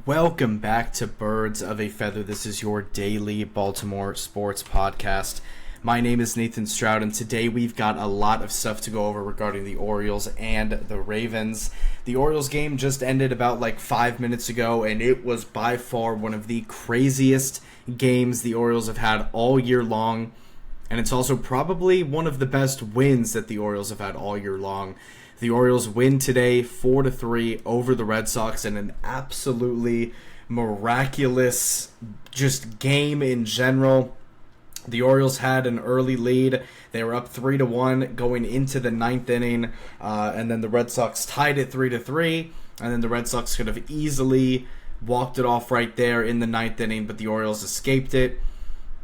Welcome back to Birds of a Feather. This is your daily Baltimore sports podcast. My name is Nathan Stroud, and today we've got a lot of stuff to go over regarding the Orioles and the Ravens. The Orioles game just ended about 5 minutes ago, and it was by far one of the craziest games the Orioles have had all year long. And it's also probably one of the best wins that the Orioles have had all year long. The Orioles win today 4-3 over the Red Sox in an absolutely miraculous just game in general. The Orioles had an early lead. They were up 3-1 going into the ninth inning, and then the Red Sox tied it 3-3, and then the Red Sox could have easily walked it off right there in the ninth inning, but the Orioles escaped it.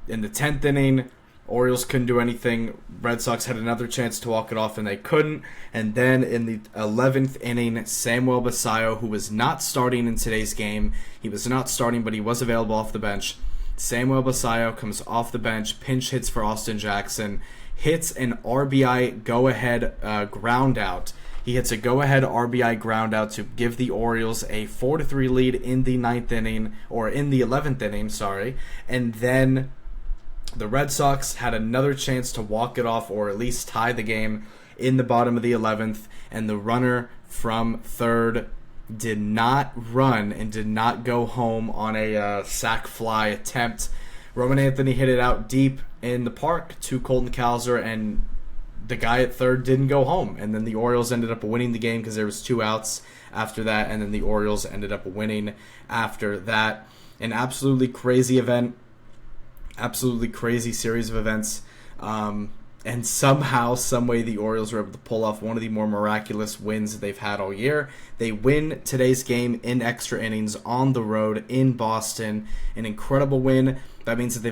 In the 10th inning, Orioles couldn't do anything. Red Sox had another chance to walk it off, and they couldn't. And then in the 11th inning, Samuel Basallo, who was not starting in today's game, he was not starting, but he was available off the bench. Samuel Basallo comes off the bench, pinch hits for Austin Jackson, hits an RBI go-ahead ground out. He hits a go-ahead RBI ground out to give the Orioles a 4-3 lead in the 9th inning, or in the 11th inning, sorry. And then the Red Sox had another chance to walk it off or at least tie the game in the bottom of the 11th, and the runner from third did not run and did not go home on a sac fly attempt. Roman Anthony hit it out deep in the park to Colton Cowser, and the guy at third didn't go home. And then the Orioles ended up winning the game because there was 2 outs after that, and then the Orioles ended up winning after that. An absolutely crazy event. Absolutely crazy series of events, and somehow, someway, the Orioles were able to pull off one of the more miraculous wins that they've had all year. They win today's game in extra innings on the road in Boston, an incredible win. That means that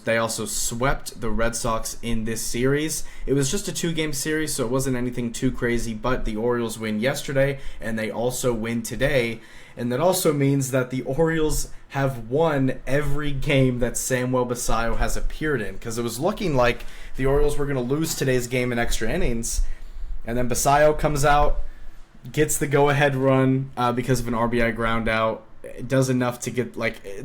they also swept the Red Sox in this series. It was just a 2-game series, so it wasn't anything too crazy, but the Orioles win yesterday, and they also win today. And that also means that the Orioles have won every game that Samuel Basallo has appeared in, because it was looking like the Orioles were going to lose today's game in extra innings, and then Basallo comes out, gets the go-ahead run because of an RBI ground out. It does enough to get,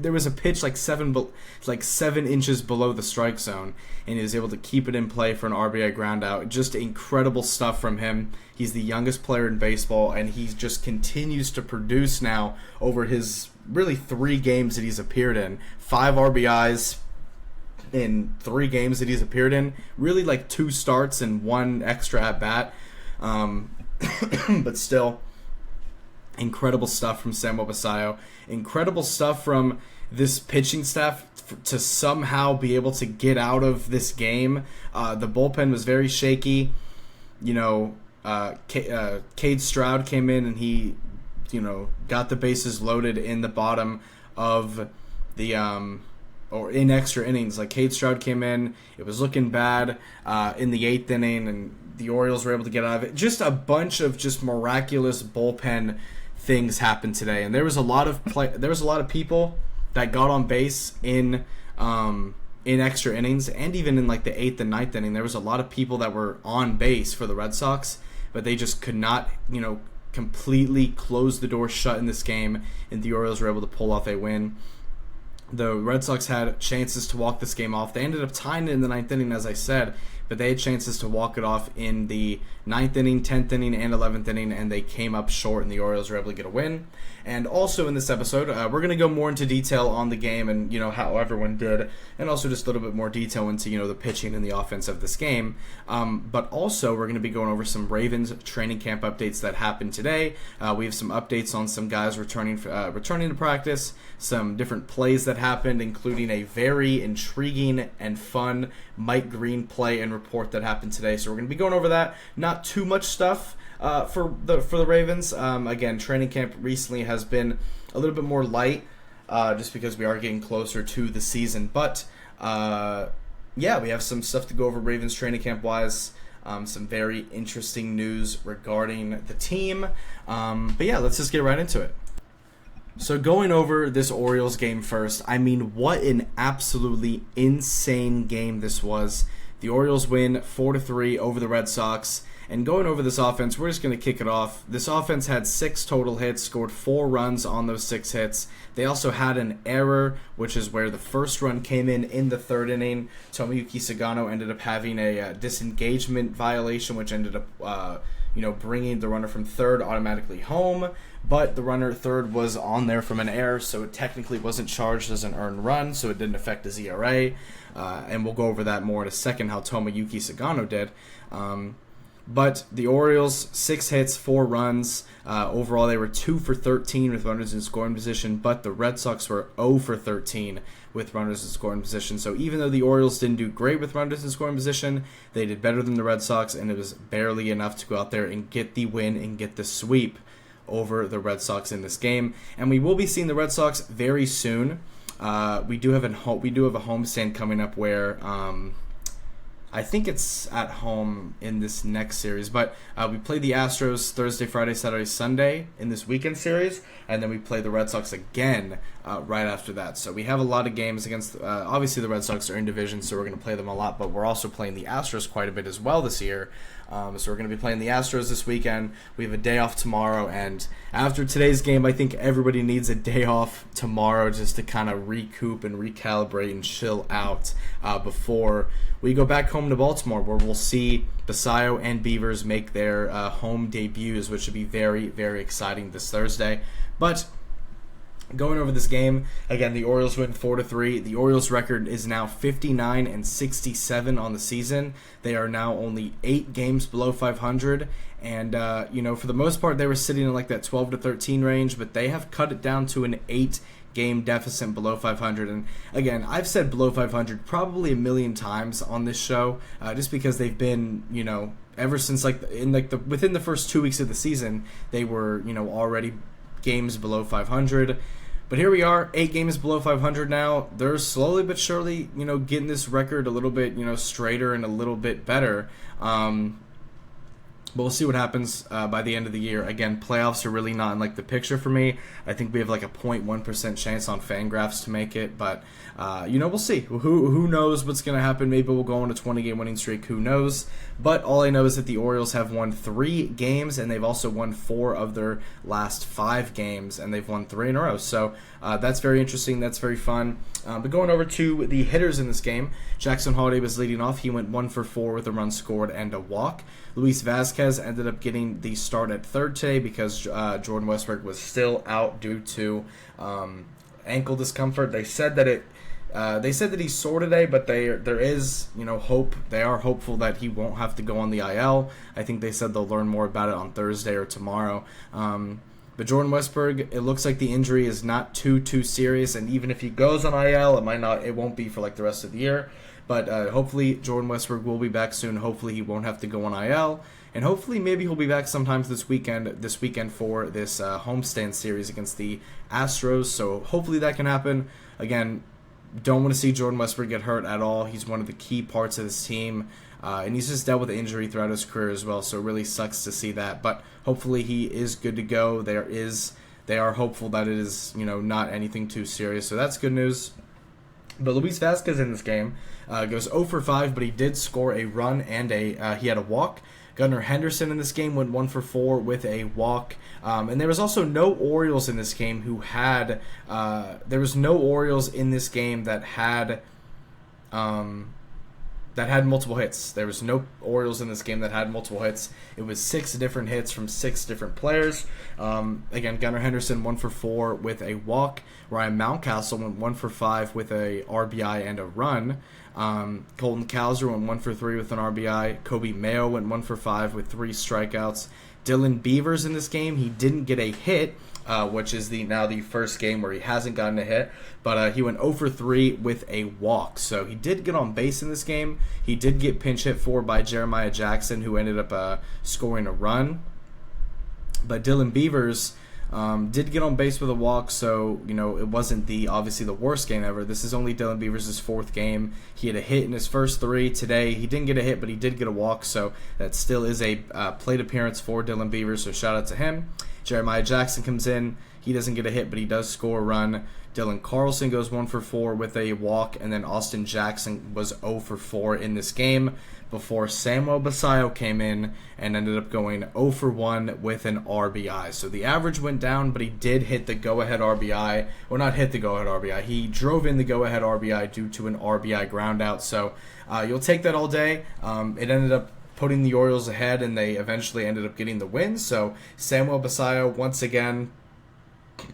there was a pitch 7 inches below the strike zone, and he was able to keep it in play for an RBI ground out. Just incredible stuff from him. He's the youngest player in baseball, and he just continues to produce now over his really 3 games that he's appeared in. 5 RBIs in 3 games that he's appeared in. Really 2 starts and 1 extra at-bat. But still, incredible stuff from Samuel Basallo. Incredible stuff from this pitching staff to somehow be able to get out of this game. The bullpen was very shaky. Cade Stroud came in and he, got the bases loaded in the bottom of the or in extra innings. Cade Stroud came in, it was looking bad in the 8th inning, and the Orioles were able to get out of it. Just a bunch of just miraculous bullpen things happened today, and there was a lot of people that got on base in extra innings, and even in the 8th and 9th inning, there was a lot of people that were on base for the Red Sox, but they just could not, completely close the door shut in this game, and the Orioles were able to pull off a win. The Red Sox had chances to walk this game off. They ended up tying it in the 9th inning, as I said, but they had chances to walk it off in the 9th inning, 10th inning, and 11th inning, and they came up short, and the Orioles were able to get a win. And also in this episode, we're going to go more into detail on the game and, how everyone did, and also just a little bit more detail into, the pitching and the offense of this game. But also, we're going to be going over some Ravens training camp updates that happened today. We have some updates on some guys returning to practice, some different plays that happened, including a very intriguing and fun Mike Green play and report that happened today. So we're going to be going over that. Not too much stuff for the Ravens. Again, training camp recently has been a little bit more light, just because we are getting closer to the season. But we have some stuff to go over Ravens training camp wise. Some very interesting news regarding the team. Let's just get right into it. So going over this Orioles game first, what an absolutely insane game this was. The Orioles win 4-3 over the Red Sox. And going over this offense, we're just going to kick it off. This offense had 6 total hits, scored 4 runs on those 6 hits. They also had an error, which is where the first run came in the 3rd inning. Tomoyuki Sagano ended up having a disengagement violation, which ended up bringing the runner from 3rd automatically home. But the runner at 3rd was on there from an error, so it technically wasn't charged as an earned run, so it didn't affect his ERA. And we'll go over that more in a second, how Tomoyuki Sagano did. But the Orioles, 6 hits, 4 runs. Overall, they were 2 for 13 with runners in scoring position, but the Red Sox were 0 for 13 with runners in scoring position. So even though the Orioles didn't do great with runners in scoring position, they did better than the Red Sox, and it was barely enough to go out there and get the win and get the sweep over the Red Sox in this game. And we will be seeing the Red Sox very soon. We do have a homestand coming up where I think it's at home in this next series, but we play the Astros Thursday, Friday, Saturday, Sunday in this weekend series, and then we play the Red Sox again right after that. So we have a lot of games against, obviously the Red Sox are in division, so we're going to play them a lot, but we're also playing the Astros quite a bit as well this year. So we're going to be playing the Astros this weekend. We have a day off tomorrow, and after today's game, I think everybody needs a day off tomorrow just to kind of recoup and recalibrate and chill out before we go back home to Baltimore, where we'll see Basayo and Beavers make their home debuts, which should be very, very exciting this Thursday. But going over this game, again, the Orioles win 4-3. The Orioles record is now 59-67 on the season. They are now only 8 games below 500. And, for the most part, they were sitting in like that 12-13 range, but they have cut it down to an 8-game deficit below 500. And again, I've said below 500 probably a million times on this show, just because they've been, ever since within the first 2 weeks of the season, they were, already games below 500. But here we are, 8 games below 500 now. They're slowly but surely, getting this record a little bit, straighter and a little bit better. But we'll see what happens by the end of the year. Again, playoffs are really not in the picture for me. I think we have a 0.1% chance on Fangraphs to make it, but we'll see. Who knows what's going to happen? Maybe we'll go on a 20-game winning streak. Who knows? But all I know is that the Orioles have won 3 games, and they've also won 4 of their last 5 games, and they've won 3 in a row. So that's very interesting. That's very fun. But going over to the hitters in this game, Jackson Holliday was leading off. He went 1 for 4 with a run scored and a walk. Luis Vazquez ended up getting the start at 3rd today because Jordan Westburg was still out due to ankle discomfort. They said that he's sore today, but there is hope. They are hopeful that he won't have to go on the IL. I think they said they'll learn more about it on Thursday or tomorrow. But Jordan Westburg, it looks like the injury is not too serious, and even if he goes on IL, it won't be for the rest of the year. But hopefully Jordan Westburg will be back soon. Hopefully he won't have to go on IL, and hopefully maybe he'll be back sometimes this weekend for this homestand series against the Astros. So hopefully that can happen. Again, don't want to see Jordan Westburg get hurt at all. He's one of the key parts of this team. And he's just dealt with injury throughout his career as well, so it really sucks to see that. But hopefully he is good to go. They are hopeful that it is, not anything too serious, so that's good news. But Luis Vazquez in this game goes 0 for 5, but he did score a run and he had a walk. Gunnar Henderson in this game went 1 for 4 with a walk. And there was also no Orioles in this game there was no Orioles in this game that had multiple hits. There was no Orioles in this game that had multiple hits. It was 6 different hits from 6 different players. Again, Gunnar Henderson 1 for 4 with a walk. Ryan Mountcastle went 1 for 5 with a RBI and a run. Colton Cowser went 1 for 3 with an RBI. Kobe Mayo went 1 for 5 with 3 strikeouts. Dylan Beavers in this game, he didn't get a hit, which is now the first game where he hasn't gotten a hit, but he went 0 for 3 with a walk. So he did get on base in this game. He did get pinch hit for by Jeremiah Jackson, who ended up scoring a run. But Dylan Beavers did get on base with a walk, so it wasn't obviously the worst game ever. This is only Dylan Beavers' 4th game. He had a hit in his first 3 today. He didn't get a hit, but he did get a walk, so that still is a plate appearance for Dylan Beavers, so shout out to him. Jeremiah Jackson comes in. He doesn't get a hit, but he does score a run. Dylan Carlson goes 1 for 4 with a walk, and then Austin Jackson was 0 for 4 in this game before Samuel Basallo came in and ended up going 0 for 1 with an RBI. So the average went down, but he did hit the go-ahead RBI. Well, not hit the go-ahead RBI. He drove in the go-ahead RBI due to an RBI groundout. So you'll take that all day. It ended up putting the Orioles ahead, and they eventually ended up getting the win. So Samuel Basallo, once again,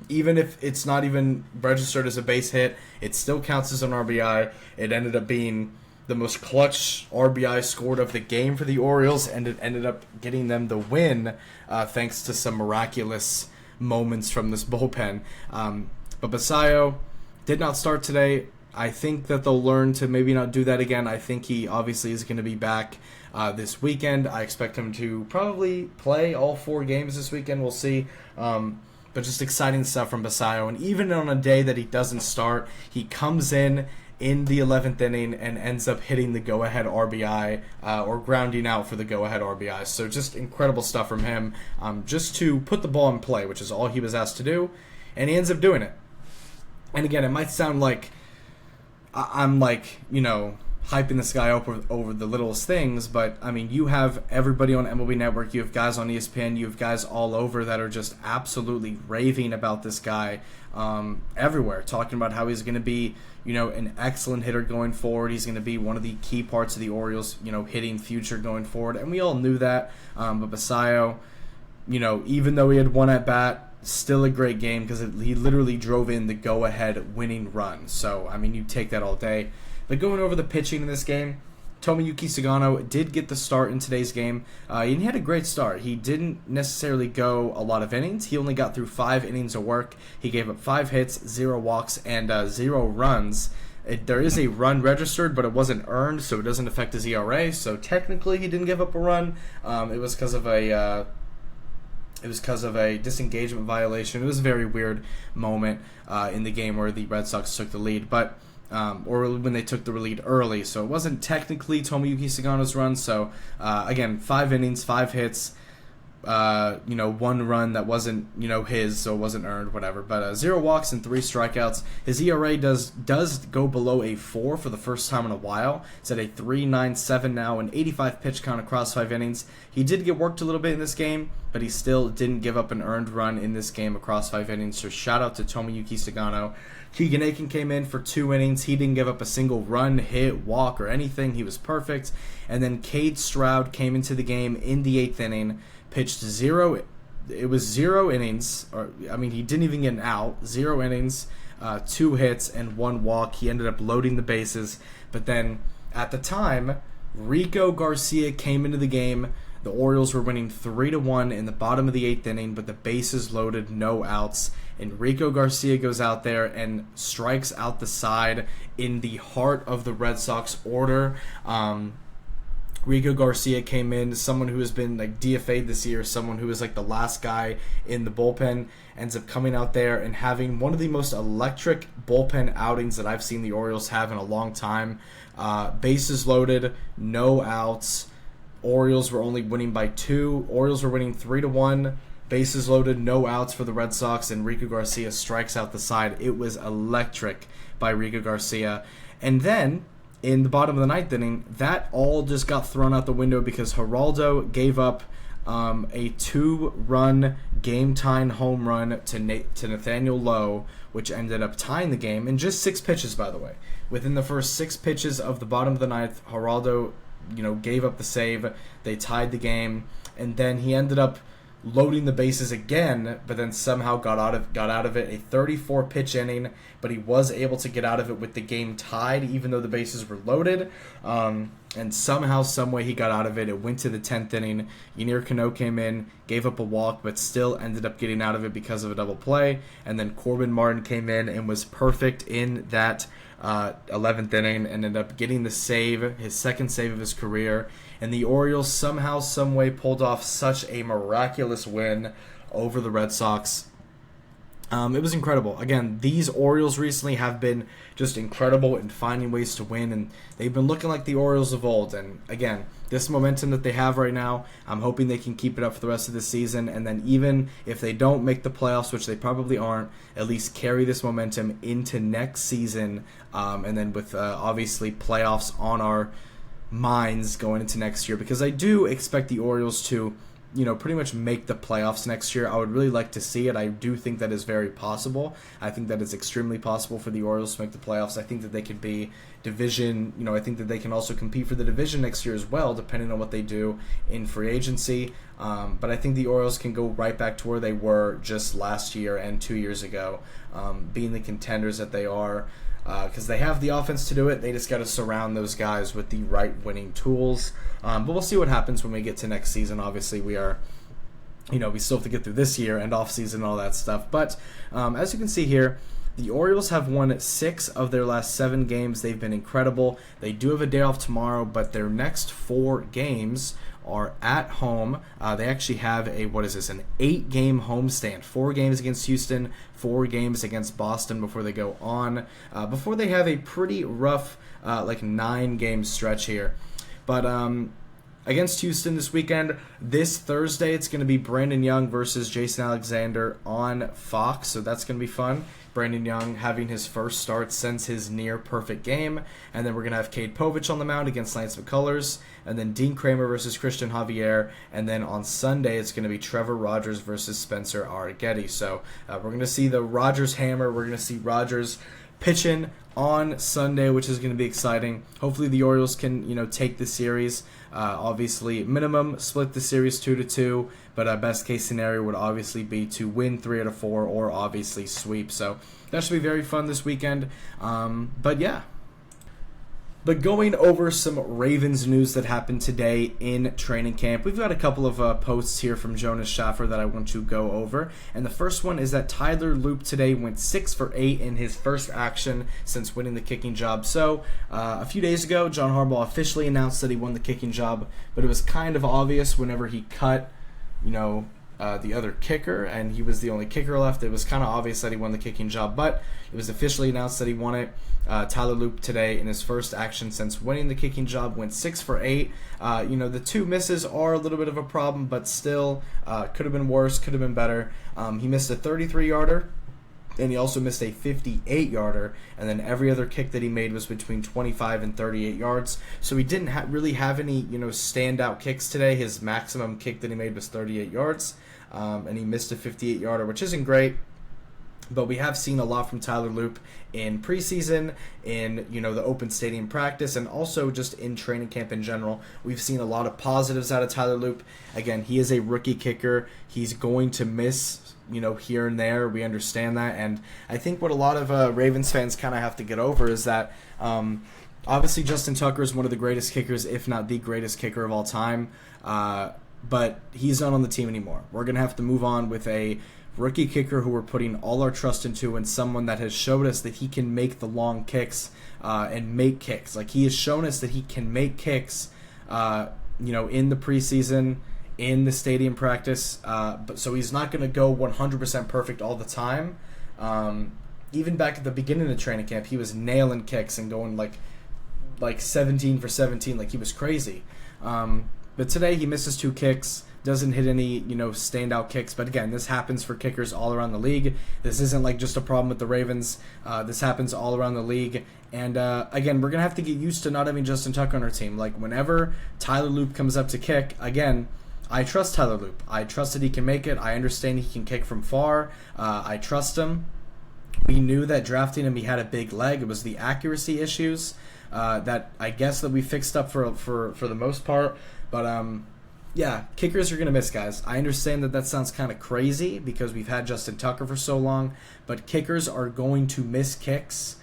even if it's not even registered as a base hit, it still counts as an RBI. It ended up being the most clutch RBI scored of the game for the Orioles, and it ended up getting them the win thanks to some miraculous moments from this bullpen. But Basallo did not start today. I think that they'll learn to maybe not do that again. I think he obviously is going to be back this weekend. I expect him to probably play all 4 games this weekend. We'll see. But just exciting stuff from Basallo. And even on a day that he doesn't start, he comes in the 11th inning and ends up hitting the go-ahead RBI or grounding out for the go-ahead RBI. So just incredible stuff from him just to put the ball in play, which is all he was asked to do. And he ends up doing it. And again, it might sound like I'm hyping this guy up over the littlest things, but I mean, you have everybody on MLB Network, you have guys on ESPN, you have guys all over that are just absolutely raving about this guy everywhere, talking about how he's going to be, an excellent hitter going forward. He's going to be one of the key parts of the Orioles, hitting future going forward, and we all knew that. But Basallo, even though he had one at bat, still a great game because he literally drove in the go-ahead winning run. So, I mean, you take that all day. But going over the pitching in this game, Tomoyuki Sugano did get the start in today's game, and he had a great start. He didn't necessarily go a lot of innings. He only got through 5 innings of work. He gave up 5 hits, 0 walks, and 0 runs. There is a run registered, but it wasn't earned, so it doesn't affect his ERA. So technically, he didn't give up a run. It was because of a disengagement violation. It was a very weird moment in the game where the Red Sox took the lead, or when they took the lead early. So it wasn't technically Tomoyuki Sugano's run. So again, 5 innings, 5 hits, 1 run that wasn't his, so it wasn't earned, whatever. But 0 walks and 3 strikeouts. His ERA does go below a 4 for the first time in a while. It's at a 3.97 now, an 85 pitch count across 5 innings. He did get worked a little bit in this game, but he still didn't give up an earned run in this game across 5 innings. So shout out to Tomoyuki Sugano. Keegan Aiken came in for 2 innings. He didn't give up a single run, hit, walk, or anything. He was perfect. And then Cade Stroud came into the game in the 8th inning, pitched 0. It was 0 innings. He didn't even get an out. 0 innings, 2 hits, and 1 walk. He ended up loading the bases. But then at the time, Rico Garcia came into the game. The Orioles were winning 3-1 in the bottom of the 8th inning, but the bases loaded, no outs. And Rico Garcia goes out there and strikes out the side in the heart of the Red Sox order. Rico Garcia came in, someone who has been DFA'd this year, someone who is the last guy in the bullpen, ends up coming out there and having one of the most electric bullpen outings that I've seen the Orioles have in a long time. Bases loaded, no outs. Orioles were only winning by 2. Orioles were winning 3-1. Bases loaded, no outs for the Red Sox, and Rico Garcia strikes out the side. It was electric by Rico Garcia. And then, in the bottom of the 9th inning, that all just got thrown out the window because Geraldo gave up a 2-run game-tying home run to Nathaniel Lowe, which ended up tying the game in just 6 pitches, by the way. Within the first 6 pitches of the bottom of the 9th, Geraldo gave up the save. They tied the game, and then he ended up loading the bases again, but then somehow got out of it. A 34 pitch inning, but he was able to get out of it with the game tied, even though the bases were loaded. And somehow, someway, he got out of it. It went to the 10th inning. Yennier Cano came in, gave up a walk, but still ended up getting out of it because of a double play. And then Corbin Martin came in and was perfect in that 11th inning, ended up getting the save, his second save of his career. And the Orioles somehow, someway pulled off such a miraculous win over the Red Sox. It was incredible. Again, these Orioles recently have been just incredible in finding ways to win, and they've been looking like the Orioles of old. And again, this momentum that they have right now, I'm hoping they can keep it up for the rest of the season. And then even if they don't make the playoffs, which they probably aren't, at least carry this momentum into next season. And then with obviously playoffs on our minds going into next year, because I do expect the Orioles to pretty much make the playoffs next year. I would really like to see it. I do think that is very possible. I think that it's extremely possible for the Orioles to make the playoffs. I think that they could be division, I think that they can also compete for the division next year as well, depending on what they do in free agency. But I think the Orioles can go right back to where they were just last year and 2 years ago, being the contenders that they are. Because they have the offense to do it. They just got to surround those guys with the right winning tools. But we'll see what happens when we get to next season. Obviously, we still have to get through this year and off season and all that stuff. But as you can see here, the Orioles have won 6 of their last 7 games. They've been incredible. They do have a day off tomorrow, but their next 4 games are at home. They actually have an 8-game homestand. 4 games against Houston, 4 games against Boston before they go on. Before they have a pretty rough 9-game stretch here. But against Houston this weekend, this Thursday, it's going to be Brandon Young versus Jason Alexander on Fox, so that's going to be fun. Brandon Young having his first start since his near-perfect game. And then we're going to have Cade Povich on the mound against Lance McCullers. And then Dean Kramer versus Christian Javier. And then on Sunday, it's going to be Trevor Rogers versus Spencer Arrighetti. So we're going to see the Rogers hammer. We're going to see Rogers pitching on Sunday, which is going to be exciting. Hopefully the Orioles can, take the series. Obviously, minimum split the series 2-2, but best case scenario would obviously be to win 3 out of 4 or obviously sweep. So that should be very fun this weekend. But yeah. But going over some Ravens news that happened today in training camp, we've got a couple of posts here from Jonas Schaffer that I want to go over. And the first one is that Tyler Loop today went 6 for 8 in his first action since winning the kicking job. So a few days ago, John Harbaugh officially announced that he won the kicking job, but it was kind of obvious whenever he cut, the other kicker, and he was the only kicker left. It was kind of obvious that he won the kicking job, but it was officially announced that he won it. Tyler Loop today, in his first action since winning the kicking job, went 6 for 8. The 2 misses are a little bit of a problem, but still could have been worse, could have been better. He missed a 33-yarder. And he also missed a 58-yarder, and then every other kick that he made was between 25 and 38 yards. So he didn't really have any, standout kicks today. His maximum kick that he made was 38 yards, and he missed a 58-yarder, which isn't great. But we have seen a lot from Tyler Loop in preseason, in the open stadium practice, and also just in training camp in general. We've seen a lot of positives out of Tyler Loop. Again, he is a rookie kicker. He's going to miss, here and there. We understand that. And I think what a lot of Ravens fans kind of have to get over is that obviously Justin Tucker is one of the greatest kickers, if not the greatest kicker of all time. But he's not on the team anymore. We're going to have to move on with a rookie kicker who we're putting all our trust into, and someone that has showed us that he can make the long kicks and make kicks. Like, he has shown us that he can make kicks, in the preseason, in the stadium practice. But so he's not going to go 100% perfect all the time. Even back at the beginning of training camp, he was nailing kicks and going like 17 for 17, like he was crazy. But today he misses 2 kicks. Doesn't hit any, standout kicks. But again, this happens for kickers all around the league. This isn't like just a problem with the Ravens. This happens all around the league. And again, we're going to have to get used to not having Justin Tucker on our team. Like, whenever Tyler Loop comes up to kick, again, I trust Tyler Loop. I trust that he can make it. I understand he can kick from far. I trust him. We knew that drafting him, he had a big leg. It was the accuracy issues that I guess that we fixed up for the most part. But yeah, kickers are going to miss, guys. I understand that sounds kind of crazy because we've had Justin Tucker for so long, but kickers are going to miss kicks.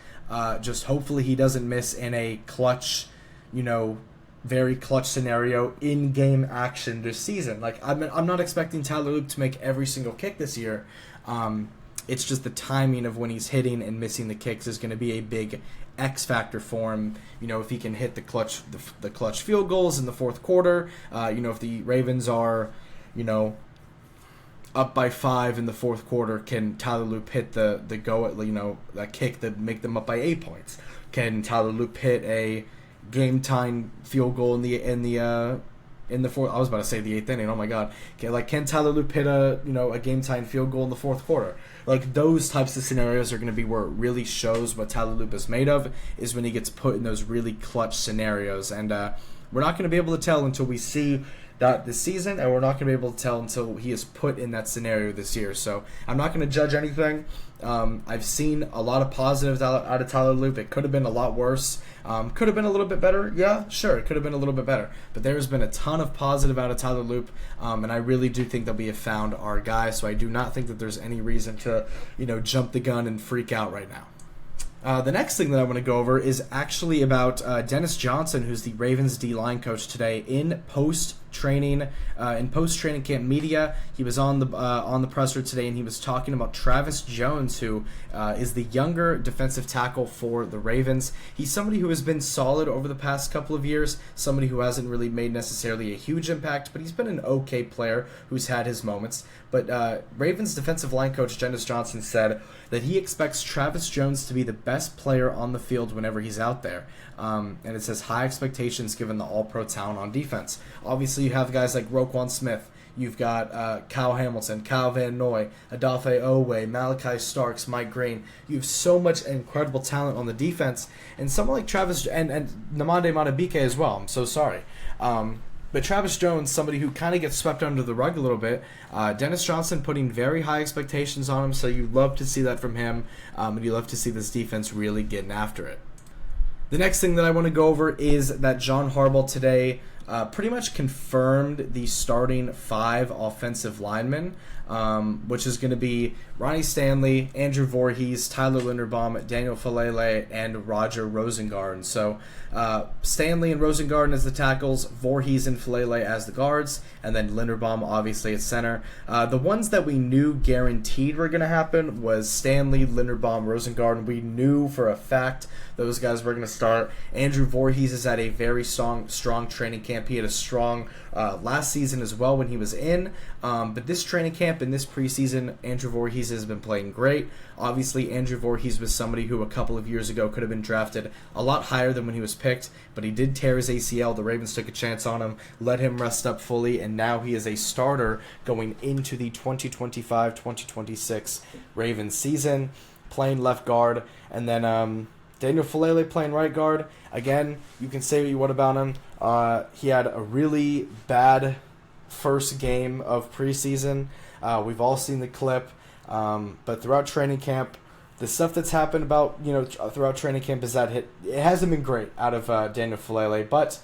Just hopefully he doesn't miss in a clutch, very clutch scenario in game action this season. Like, I'm not expecting Tyler Loop to make every single kick this year. It's just the timing of when he's hitting and missing the kicks is going to be a big X factor for him. If he can hit the clutch field goals in the fourth quarter, if the Ravens are, up by 5 in the fourth quarter, can Tyler Loop hit the go at that kick that make them up by 8 points? Can Tyler Loop hit a game time field goal in the fourth? I was about to say the eighth inning. Oh my god! Can Tyler Loop hit a game time field goal in the fourth quarter? Like, those types of scenarios are going to be where it really shows what Tyler Loop is made of, is when he gets put in those really clutch scenarios. And we're not going to be able to tell until we see that this season, and we're not going to be able to tell until he is put in that scenario this year. So I'm not going to judge anything. I've seen a lot of positives out of Tyler Loop. It could have been a lot worse. Could have been a little bit better. Yeah, sure, it could have been a little bit better. But there's been a ton of positive out of Tyler Loop, and I really do think that we have found our guy. So I do not think that there's any reason to, jump the gun and freak out right now. The next thing that I want to go over is actually about Dennis Johnson, who's the Ravens D-line coach today. In post-training camp media, he was on the presser today, and he was talking about Travis Jones, who is the younger defensive tackle for the Ravens. He's somebody who has been solid over the past couple of years, somebody who hasn't really made necessarily a huge impact, but he's been an okay player who's had his moments. But Ravens defensive line coach Dennis Johnson said that he expects Travis Jones to be the best player on the field whenever he's out there. And it says high expectations given the all-pro talent on defense. Obviously, you have guys like Roquan Smith. You've got Kyle Hamilton, Kyle Van Noy, Adafe Owe, Malachi Starks, Mike Green. You have so much incredible talent on the defense. And someone like Travis, and Namande Matabike as well. I'm so sorry. But Travis Jones, somebody who kind of gets swept under the rug a little bit. Dennis Johnson putting very high expectations on him, so you love to see that from him, and you love to see this defense really getting after it. The next thing that I want to go over is that John Harbaugh today pretty much confirmed the starting 5 offensive linemen, which is going to be Ronnie Stanley, Andrew Voorhees, Tyler Linderbaum, Daniel Falele, and Roger Rosengarten. So Stanley and Rosengarten as the tackles, Voorhees and Falele as the guards, and then Linderbaum obviously at center. The ones that we knew guaranteed were going to happen was Stanley, Linderbaum, Rosengarten. We knew for a fact those guys were going to start. Andrew Voorhees is at a very strong training camp. He had a strong last season as well when he was in. But this training camp and this preseason, Andrew Voorhees has been playing great. Obviously, Andrew Voorhees was somebody who a couple of years ago could have been drafted a lot higher than when he was picked, but he did tear his ACL. The Ravens took a chance on him, let him rest up fully, and now he is a starter going into the 2025-2026 Ravens season, playing left guard. And then Daniel Falele playing right guard. Again, you can say what you want about him. He had a really bad first game of preseason. We've all seen the clip. But throughout training camp, the stuff that's happened throughout training camp is that it hasn't been great out of Daniel Falele. But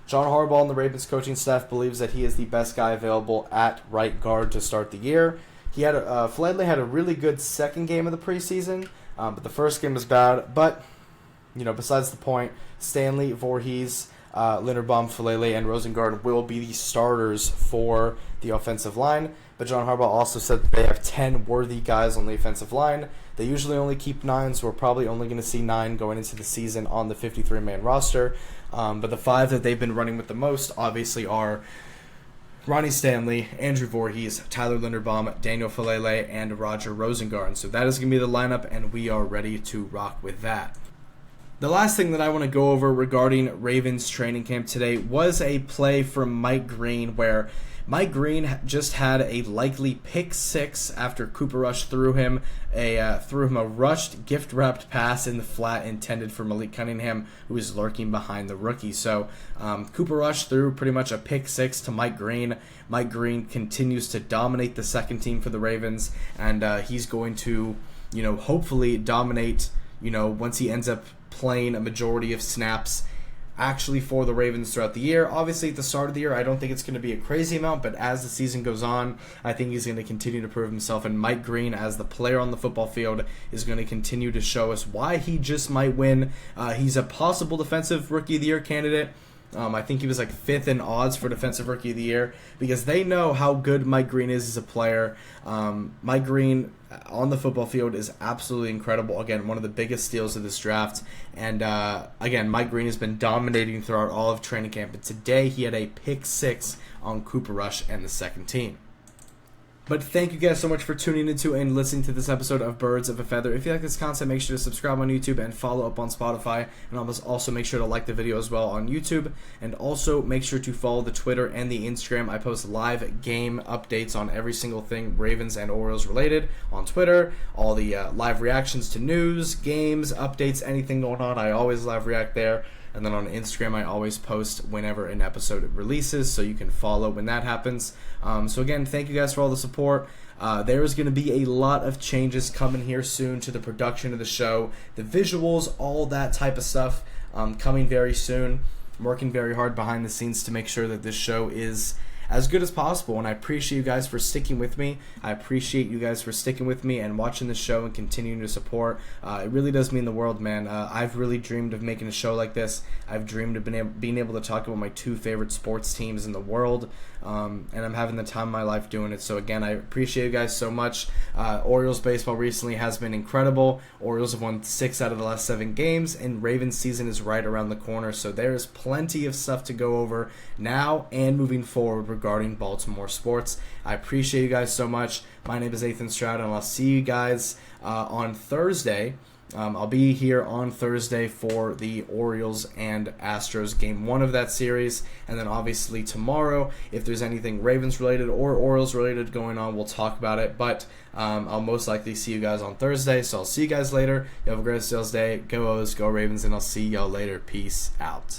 John Harbaugh and the Ravens coaching staff believes that he is the best guy available at right guard to start the year. Falele had a really good second game of the preseason, but the first game was bad. But besides the point, Stanley, Voorhees, Linderbaum, Falele, and Rosengarten will be the starters for the offensive line. But John Harbaugh also said that they have 10 worthy guys on the offensive line. They usually only keep 9, so we're probably only going to see 9 going into the season on the 53-man roster. But the 5 that they've been running with the most, obviously, are Ronnie Stanley, Andrew Voorhees, Tyler Linderbaum, Daniel Falele, and Roger Rosengarten. So that is going to be the lineup, and we are ready to rock with that. The last thing that I want to go over regarding Ravens training camp today was a play from Mike Green where Mike Green just had a likely pick 6 after Cooper Rush threw him a rushed gift-wrapped pass in the flat intended for Malik Cunningham, who is lurking behind the rookie. So Cooper Rush threw pretty much a pick 6 to Mike Green. Mike Green continues to dominate the second team for the Ravens, and he's going to, hopefully dominate, once he ends up playing a majority of snaps actually for the Ravens throughout the year. Obviously, at the start of the year, I don't think it's going to be a crazy amount, but as the season goes on, I think he's going to continue to prove himself, and Mike Green, as the player on the football field, is going to continue to show us why he just might win. He's a possible Defensive Rookie of the Year candidate. I think he was like 5th in odds for Defensive Rookie of the Year because they know how good Mike Green is as a player. Mike Green on the football field is absolutely incredible. Again, one of the biggest steals of this draft. And again, Mike Green has been dominating throughout all of training camp. But today he had a pick 6 on Cooper Rush and the second team. But thank you guys so much for tuning into and listening to this episode of Birds of a Feather. If you like this content, make sure to subscribe on YouTube and follow up on Spotify. And also make sure to like the video as well on YouTube. And also make sure to follow the Twitter and the Instagram. I post live game updates on every single thing Ravens and Orioles related on Twitter. All the live reactions to news, games, updates, anything going on. I always live react there. And then on Instagram, I always post whenever an episode releases, so you can follow when that happens. So again, thank you guys for all the support. There is going to be a lot of changes coming here soon to the production of the show, the visuals, all that type of stuff coming very soon. I'm working very hard behind the scenes to make sure that this show is as good as possible, and I appreciate you guys for sticking with me. I appreciate you guys for sticking with me and watching the show and continuing to support. It really does mean the world, man. I've really dreamed of making a show like this. I've dreamed of being able to talk about my two favorite sports teams in the world, and I'm having the time of my life doing it. So again, I appreciate you guys so much. Orioles baseball recently has been incredible. Orioles have won 6 out of the last 7 games, and Ravens season is right around the corner. So there is plenty of stuff to go over now and moving forward regarding Baltimore sports. I appreciate you guys so much. My name is Nathan Stroud, and I'll see you guys on Thursday. I'll be here on Thursday for the Orioles and Astros game 1 of that series, and then obviously tomorrow, if there's anything Ravens related or Orioles related going on, we'll talk about it, but I'll most likely see you guys on Thursday, so I'll see you guys later. You have a great sales day. Go O's, go Ravens, and I'll see y'all later. Peace out.